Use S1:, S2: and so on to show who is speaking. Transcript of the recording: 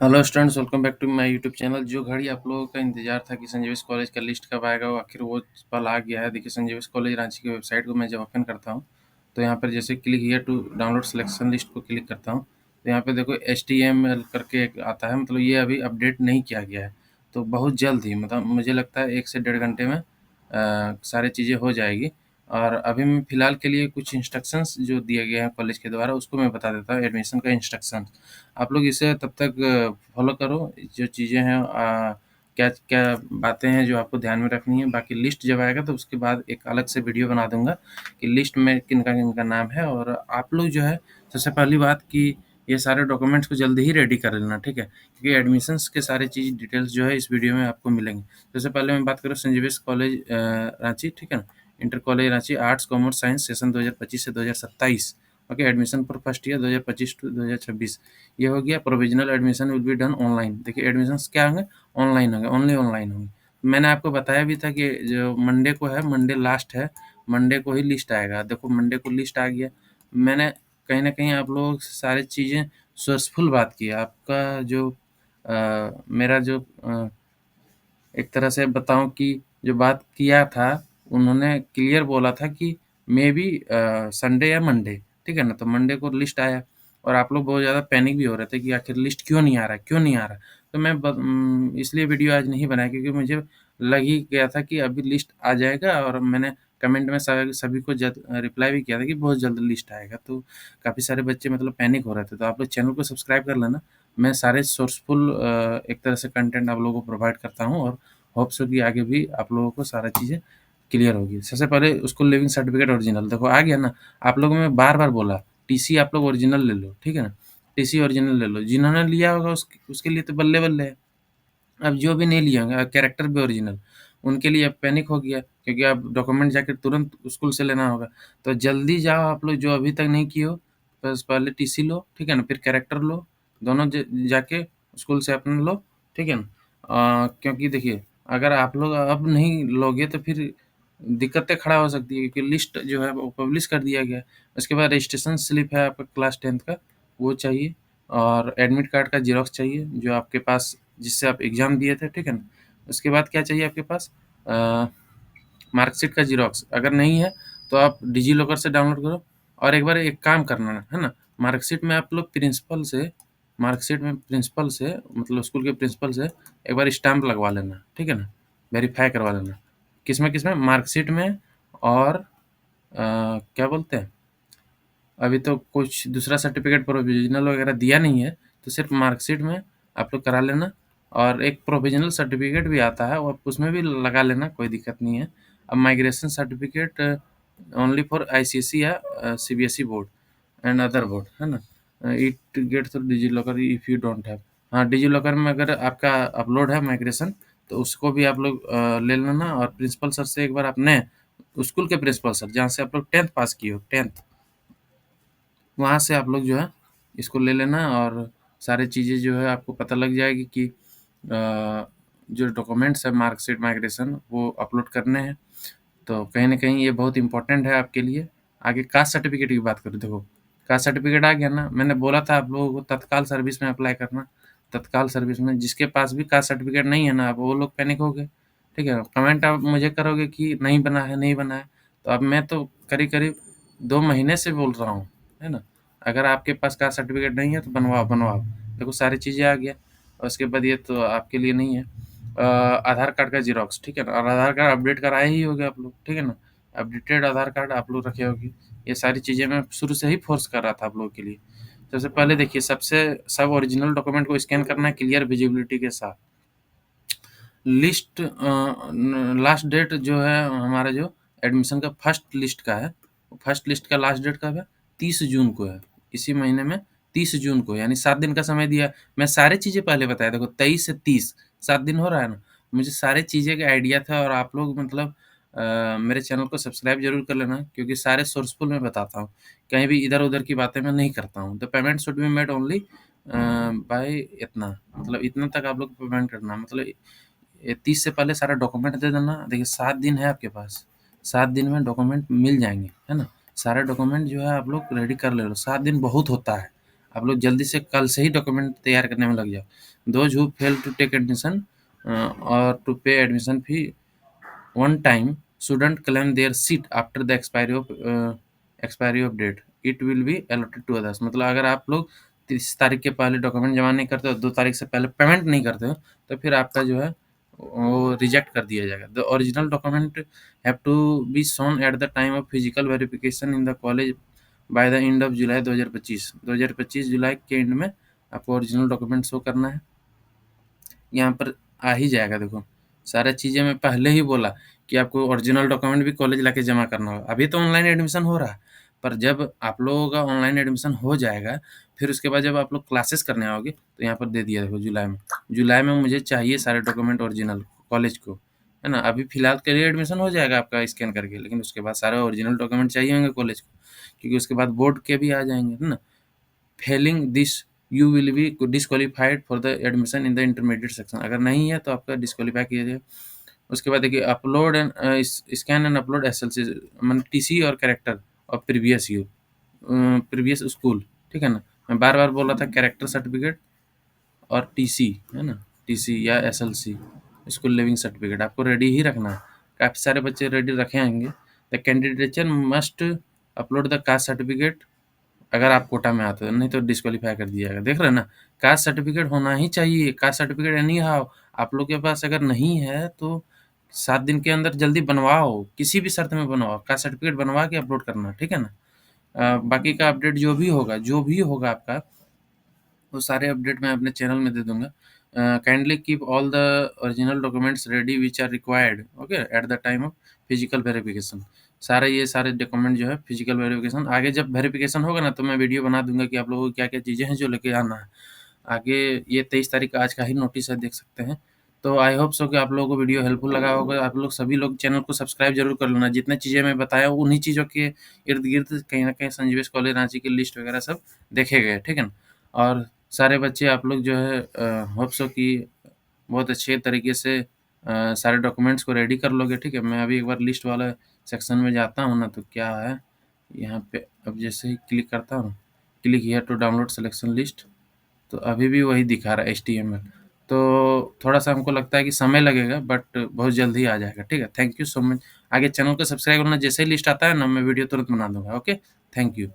S1: Hello students, welcome back to my YouTube channel. जो घड़ी आप लोगों का इंतजार था कि संजीविस कॉलेज का लिस्ट कब आएगा, वो आखिर वो पल आ गया है। देखिए, संजीविस कॉलेज रांची की वेबसाइट को मैं जब ओपन करता हूँ तो यहाँ पर जैसे click here to download selection list को क्लिक करता हूँ तो यहाँ पे देखो HTML करके एक आता है। मतलब ये अभी अपडेट नहीं किया गया है, तो बहुत जल्द ही, मतलब मुझे लगता है 1 से 1.5 घंटे में सारी चीज़ें हो जाएगी। और अभी मैं फ़िलहाल के लिए कुछ इंस्ट्रक्शंस जो दिए गए हैं कॉलेज के द्वारा, उसको मैं बता देता हूँ। एडमिशन का इंस्ट्रक्शन आप लोग इसे तब तक फॉलो करो। जो चीज़ें हैं, क्या क्या बातें हैं जो आपको ध्यान में रखनी है। बाकी लिस्ट जब आएगा तो उसके बाद एक अलग से वीडियो बना दूंगा कि लिस्ट में किनका किनका नाम है। और आप लोग जो है, सबसे पहली बात कि ये सारे डॉक्यूमेंट्स को जल्दी ही रेडी कर लेना, ठीक है, क्योंकि एडमिशन्स के सारे चीज़ डिटेल्स जो है इस वीडियो में आपको मिलेंगे। सबसे पहले मैं बात करूँ संजीविस कॉलेज रांची, ठीक है ना। Inter college Ranchi, arts commerce science, session 2025 से 2027। Okay, admission for first year 2025 to 2026 ये हो गया। Provisional admission will be done online. देखिए, एडमिशन्स क्या होंगे, ऑनलाइन होंगे, ओनली ऑनलाइन होंगे। मैंने आपको बताया भी था कि जो मंडे को है, मंडे लास्ट है, मंडे को ही लिस्ट आएगा। देखो, मंडे को लिस्ट आ गया। मैंने कहीं ना कहीं आप लोगों से सारी चीज़ें सोर्सफुल बात की। आपका जो मेरा जो एक तरह से बताऊं कि जो बात किया था, उन्होंने क्लियर बोला था कि मे बी संडे या मंडे, ठीक है ना। तो मंडे को लिस्ट आया और आप लोग बहुत ज़्यादा पैनिक भी हो रहे थे कि आखिर लिस्ट क्यों नहीं आ रहा, क्यों नहीं आ रहा। तो मैं इसलिए वीडियो आज नहीं बनाया क्योंकि मुझे लग ही गया था कि अभी लिस्ट आ जाएगा। और मैंने कमेंट में सभी को रिप्लाई भी किया था कि बहुत जल्द लिस्ट आएगा। तो काफ़ी सारे बच्चे मतलब पैनिक हो रहे थे। तो आप लोग चैनल को सब्सक्राइब कर लेना। मैं सारे सोर्सफुल एक तरह से कंटेंट आप लोगों को प्रोवाइड करता हूँ और होप्स हो कि आगे भी आप लोगों को सारा चीज़ें क्लियर होगी। सबसे पहले उसको लिविंग सर्टिफिकेट ओरिजिनल देखो आ गया ना। आप लोगों में बार बार बोला टीसी आप लोग ओरिजिनल ले लो, ठीक है ना। टीसी ओरिजिनल ले लो, जिन्होंने लिया होगा उसके लिए तो बल्ले बल्ले है। अब जो भी नहीं लिए होंगे, कैरेक्टर भी ओरिजिनल, उनके लिए अब पैनिक हो गया क्योंकि अब डॉक्यूमेंट जाके तुरंत स्कूल से लेना होगा। तो जल्दी जाओ आप लोग जो अभी तक नहीं किए हो, बस पहले टीसी लो, ठीक है ना, फिर कैरेक्टर लो। दोनों जाके स्कूल से अपना लो, ठीक है ना। क्योंकि देखिए, अगर आप लोग अब नहीं लोगे तो फिर दिक्कतें खड़ा हो सकती है क्योंकि लिस्ट जो है वो पब्लिश कर दिया गया है। उसके बाद रजिस्ट्रेशन स्लिप है आपका क्लास 10th का, वो चाहिए। और एडमिट कार्ड का ज़ेरॉक्स चाहिए जो आपके पास, जिससे आप एग्ज़ाम दिए थे, ठीक है ना। उसके बाद क्या चाहिए आपके पास, मार्कशीट का ज़ेरॉक्स। अगर नहीं है तो आप डिजी लॉकर से डाउनलोड करो। और एक बार एक काम करना है ना, मार्कशीट में आप लोग प्रिंसिपल से मतलब स्कूल के प्रिंसिपल से एक बार स्टैम्प लगवा लेना, ठीक है ना, वेरीफाई करवा लेना। किसमें मार्कशीट में और क्या बोलते हैं, अभी तो कुछ दूसरा सर्टिफिकेट प्रोविजनल वगैरह दिया नहीं है, तो सिर्फ मार्कशीट में आप लोग करा लेना। और एक प्रोविजनल सर्टिफिकेट भी आता है, वो आप उसमें भी लगा लेना, कोई दिक्कत नहीं है। अब migration certificate only for ICSE या CBSE board and other board, है ना। It get through DigiLocker if you don't have. हाँ, डिजी लॉकर में अगर आपका अपलोड है माइग्रेशन तो उसको भी आप लोग ले लेना। और प्रिंसिपल सर से एक बार अपने स्कूल के प्रिंसिपल सर जहाँ से आप लोग 10th पास किए हो, 10th, वहाँ से आप लोग जो है इसको ले लेना। और सारी चीज़ें जो है आपको पता लग जाएगी कि जो डॉक्यूमेंट्स है मार्कशीट माइग्रेशन वो अपलोड करने हैं। तो कहीं न कहीं ये बहुत इम्पोर्टेंट है आपके लिए। आगे कास्ट सर्टिफिकेट की बात करूँ, देखो कास्ट सर्टिफिकेट आ गया ना। मैंने बोला था आप लोगों को तत्काल सर्विस में अप्लाई करना। तत्काल सर्विस में जिसके पास भी कास्ट सर्टिफिकेट नहीं है ना, अब वो लोग पैनिक हो गए, ठीक है। कमेंट आप मुझे करोगे कि नहीं बना है, नहीं बना है। तो अब मैं तो करीब-करीब 2 महीने से बोल रहा हूँ, है ना। अगर आपके पास कास्ट सर्टिफिकेट नहीं है तो बनवाओ। देखो सारी चीज़ें आ गया। और उसके बाद ये तो आपके लिए नहीं है। आधार कार्ड का ज़ेरॉक्स, ठीक है ना। और आधार कार्ड अपडेट कराए ही होगे आप लोग, ठीक है ना। अपडेटेड आधार कार्ड आप लोग रखे होगे। ये सारी चीज़ें मैं शुरू से ही फ़ोर्स कर रहा था आप लोगों के लिए। सबसे पहले देखिए, सब ओरिजिनल डॉक्यूमेंट को स्कैन करना है क्लियर विजिबिलिटी के साथ। लिस्ट लास्ट डेट जो है हमारा, जो एडमिशन का फर्स्ट लिस्ट का है, फर्स्ट लिस्ट का लास्ट डेट कब है, 30 जून को है। इसी महीने में 30 जून को, यानी 7 दिन का समय दिया। मैं सारी चीज़ें पहले बताया, देखो 23 से 30 7 दिन हो रहा है ना। मुझे सारी चीज़ें का आइडिया था। और आप लोग मतलब मेरे चैनल को सब्सक्राइब जरूर कर लेना क्योंकि सारे सोर्सफुल मैं बताता हूँ। कहीं भी इधर उधर की बातें मैं नहीं करता हूँ। The payment should be made only by इतना, मतलब इतना तक आप लोग पेमेंट करना। मतलब 30 से पहले सारा डॉक्यूमेंट दे देना। देखिए 7 दिन है आपके पास, 7 दिन में डॉक्यूमेंट मिल जाएंगे, है ना। सारे डॉक्यूमेंट जो है आप लोग रेडी कर ले लो। 7 दिन बहुत होता है। आप लोग जल्दी से कल से ही डॉक्यूमेंट तैयार करने में लग जाओ। Those who fail to take admission or to pay admission fee one time shouldn't claim their seat after the expiry of date. It will be allotted to others. मतलब अगर आप लोग 30 तारीख के पहले डॉक्यूमेंट जमा नहीं करते हो, 2 तारीख से पहले पेमेंट नहीं करते हो, तो फिर आपका जो है वो रिजेक्ट कर दिया जाएगा। The original document have to be shown at the time of physical verification in the college by the end of July 2025। 2025 जुलाई के एंड में आपको ओरिजिनल डॉक्यूमेंट शो करना है। यहाँ पर आ ही जाएगा, देखो सारा चीज़ें मैं पहले ही बोला कि आपको ओरिजिनल डॉक्यूमेंट भी कॉलेज लाके जमा करना होगा। अभी तो ऑनलाइन एडमिशन हो रहा है, पर जब आप लोगों का ऑनलाइन एडमिशन हो जाएगा, फिर उसके बाद जब आप लोग क्लासेस करने आओगे, तो यहाँ पर दे दिया देखो जुलाई में मुझे चाहिए सारे डॉक्यूमेंट ओरिजिनल कॉलेज को, है ना। अभी फिलहाल के लिए एडमिशन हो जाएगा आपका स्कैन करके, लेकिन उसके बाद सारे ओरिजिनल डॉक्यूमेंट चाहिए होंगे कॉलेज को, क्योंकि उसके बाद बोर्ड के भी आ जाएंगे, है ना। Failing this you will be disqualified for the admission in the intermediate section. अगर नहीं है तो आपका डिस्क्वालीफाई किया जाए। उसके बाद देखिए upload and scan and upload SLC मतलब टीसी और कैरेक्टर और प्रीवियस ईयर प्रीवियस स्कूल, ठीक है ना। मैं बार बार बोल रहा था कैरेक्टर सर्टिफिकेट और टीसी, है ना, टीसी या एसएलसी स्कूल लिविंग सर्टिफिकेट आपको रेडी ही रखना है। काफ़ी सारे बच्चे रेडी रखे होंगे। The candidature must upload the caste certificate अगर आप कोटा में आते हो, नहीं तो डिस्क्वालीफाई कर दिया जाएगा। देख रहे हैं ना, कास्ट सर्टिफिकेट होना ही चाहिए। कास्ट सर्टिफिकेट एनी हाउ आप लोग के पास अगर नहीं है तो 7 दिन के अंदर जल्दी बनवाओ, किसी भी शर्त में बनवाओ, कास्ट सर्टिफिकेट बनवा के अपलोड करना, ठीक है ना। बाकी का अपडेट जो भी होगा आपका, वो सारे अपडेट मैं अपने चैनल में दे दूंगा। Kindly keep all the original documents ready which are required okay at the time of physical verification. सारे डॉक्यूमेंट जो है फिजिकल वेरिफिकेशन, आगे जब वेरिफिकेशन होगा ना तो मैं वीडियो बना दूंगा कि आप लोगों को क्या क्या चीज़ें हैं जो लेके आना है। आगे ये 23 तारीख का आज का ही नोटिस है, देख सकते हैं। तो आई होप सो कि आप लोगों को वीडियो हेल्पफुल लगा होगा। आप लोग सभी लोग चैनल को सब्सक्राइब जरूर कर लेना। जितने चीज़ें मैं बताया उन्हीं चीज़ों के इर्द गिर्द कहीं ना कहीं संजीवेश कॉलेज रांची की लिस्ट वगैरह सब देखे गए, ठीक है ना। और सारे बच्चे आप लोग जो है होप सो कि बहुत अच्छे तरीके से सारे डॉक्यूमेंट्स को रेडी कर लोगे, ठीक है। मैं अभी एक बार लिस्ट वाला सेक्शन में जाता हूँ ना, तो क्या है यहाँ पे, अब जैसे ही क्लिक करता हूँ, click here to download selection list, तो अभी भी वही दिखा रहा है HTML। तो थोड़ा सा हमको लगता है कि समय लगेगा, बट बहुत जल्द ही आ जाएगा, ठीक है। Thank you so much. आगे चैनल को सब्सक्राइब करना, जैसे ही लिस्ट आता है ना मैं वीडियो तुरंत बना दूंगा। Okay, thank you.